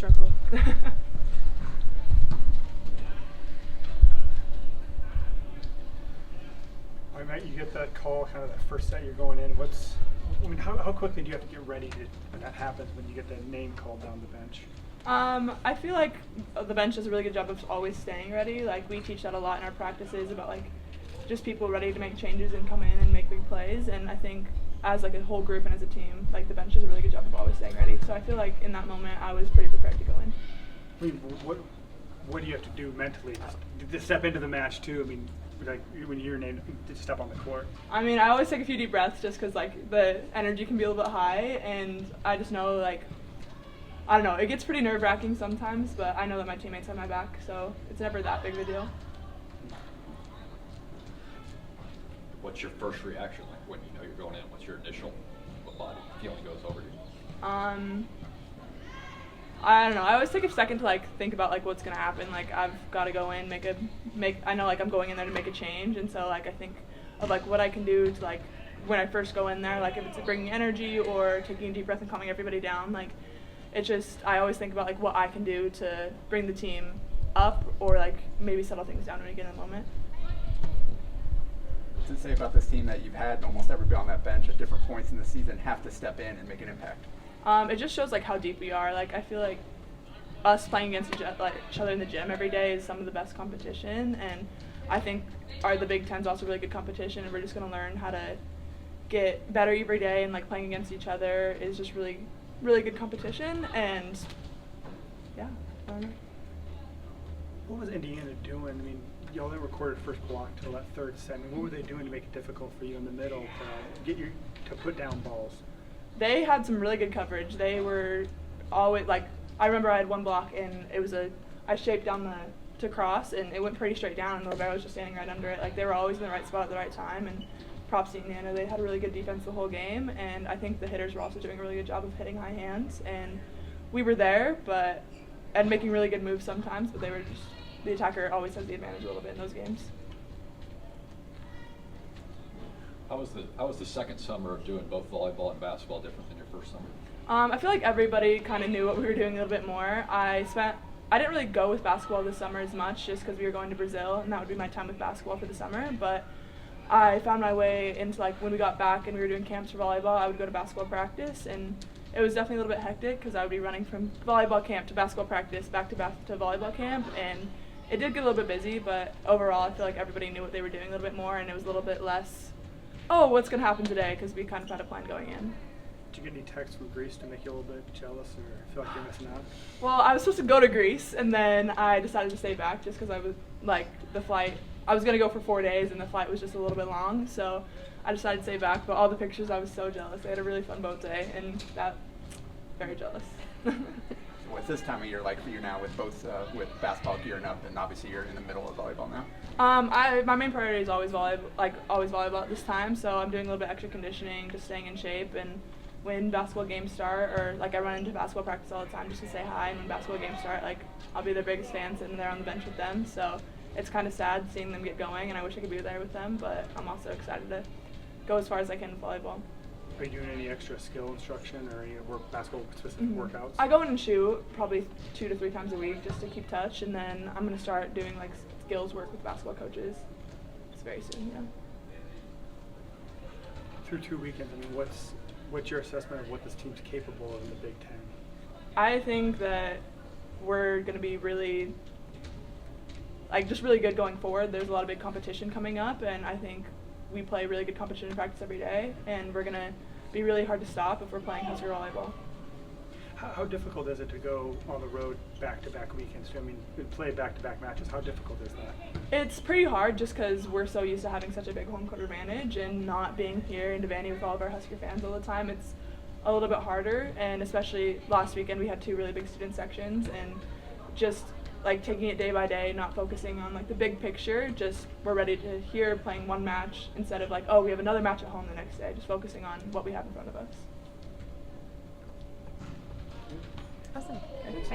struggle. All right, Matt, you get that call, kind of that first set you're going in. How quickly do you have to get ready when that happens, when you get that name called down the bench? I feel like the bench does a really good job of always staying ready. Like, we teach that a lot in our practices about, like, just people ready to make changes and come in and make big plays. And I think as, like, a whole group and as a team, like, the bench does a really good job of always staying ready. So I feel like in that moment I was pretty prepared to go in. I mean, what do you have to do mentally to step into the match, too? I mean, like, when you're named to step on the court? I mean, I always take a few deep breaths just because, like, the energy can be a little bit high, and I just know, like, I don't know, it gets pretty nerve-wracking sometimes, but I know that my teammates have my back, so it's never that big of a deal. What's your first reaction like when you know you're going in? What's your initial body feeling goes over you? I don't know. I always take a second to, like, think about, like, what's gonna happen. Like, I've got to go in, I know, like, I'm going in there to make a change, and so, like, I think of, like, what I can do to, like, when I first go in there, like, if it's bringing energy or taking a deep breath and calming everybody down, like, it's just, I always think about, like, what I can do to bring the team up or, like, maybe settle things down when we get in the moment. What's it say about this team that you've had almost everybody on that bench at different points in the season have to step in and make an impact? It just shows, like, how deep we are. Like, I feel like us playing against each other in the gym every day is some of the best competition, and I think the Big Ten's also really good competition, and we're just going to learn how to get better every day, and, like, playing against each other is just really, really good competition, and yeah, I don't know. What was Indiana doing? I mean, y'all never recorded first block till that third set. I mean, what were they doing to make it difficult for you in the middle to put down balls? They had some really good coverage. They were always, like, I remember I had one block and I shaped down to cross and it went pretty straight down and the libero was just standing right under it. Like, they were always in the right spot at the right time, and props to Indiana. They had a really good defense the whole game, and I think the hitters were also doing a really good job of hitting high hands, and we were there and making really good moves sometimes, but the attacker always has the advantage a little bit in those games. How was the second summer of doing both volleyball and basketball different than your first summer? I feel like everybody kind of knew what we were doing a little bit more. I didn't really go with basketball this summer as much just because we were going to Brazil, and that would be my time with basketball for the summer. But I found my way into, like, when we got back and we were doing camps for volleyball, I would go to basketball practice, and it was definitely a little bit hectic because I would be running from volleyball camp to basketball practice, back to volleyball camp, and it did get a little bit busy, but overall I feel like everybody knew what they were doing a little bit more, and it was a little bit less, oh, what's going to happen today, because we kind of had a plan going in. Did you get any texts from Greece to make you a little bit jealous or feel like you're missing out? Well, I was supposed to go to Greece, and then I decided to stay back just because I was, like, the flight, I was going to go for 4 days, and the flight was just a little bit long, so I decided to stay back, but all the pictures, I was so jealous. They had a really fun boat day, and very jealous. What's this time of year like for you now with both with basketball gearing up, and obviously you're in the middle of volleyball now? My main priority is always volleyball at this time, so I'm doing a little bit extra conditioning, just staying in shape, and when basketball games start, or, like, I run into basketball practice all the time just to say hi, and when basketball games start, like, I'll be their biggest fan sitting there on the bench with them, so it's kind of sad seeing them get going, and I wish I could be there with them, but I'm also excited to go as far as I can with volleyball. Are you doing any extra skill instruction or any basketball-specific workouts? I go in and shoot probably 2 to 3 times a week just to keep touch, and then I'm going to start doing, like, skills work with basketball coaches. It's very soon, yeah. Through 2 weekends, I mean, what's your assessment of what this team's capable of in the Big Ten? I think that we're going to be really, like, just really good going forward. There's a lot of big competition coming up, and I think we play really good competition in practice every day, and we're going to be really hard to stop if we're playing Husker volleyball. How difficult is it to go on the road back-to-back weekends? I mean, play back-to-back matches. How difficult is that? It's pretty hard just because we're so used to having such a big home court advantage, and not being here in Devaney with all of our Husker fans all the time, it's a little bit harder. And especially last weekend we had 2 really big student sections, and just, like, taking it day by day, not focusing on, like, the big picture, just we're ready to here playing one match instead of, like, oh, we have another match at home the next day, just focusing on what we have in front of us. Awesome. Thanks.